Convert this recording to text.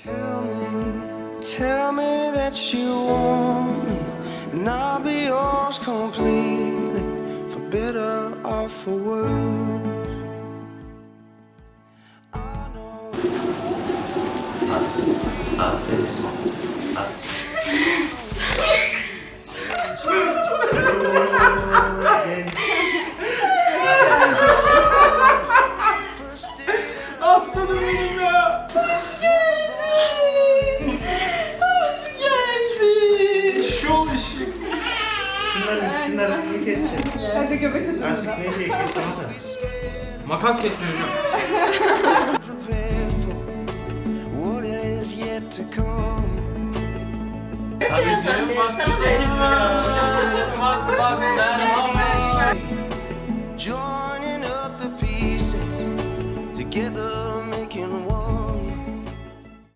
Tell me that you want me, and I'll be yours completely, for better or for worse. Aslanım benim ya. Hoş geldin. Hoş geldin. Şov işi. Şunların ikisinin arasını keseceğiz. Hadi göbek atın. Artık ne diye keseceğiz? Makas kesmiyor hocam. Prepared for what is yet to come. Hadi canım bak. Sana da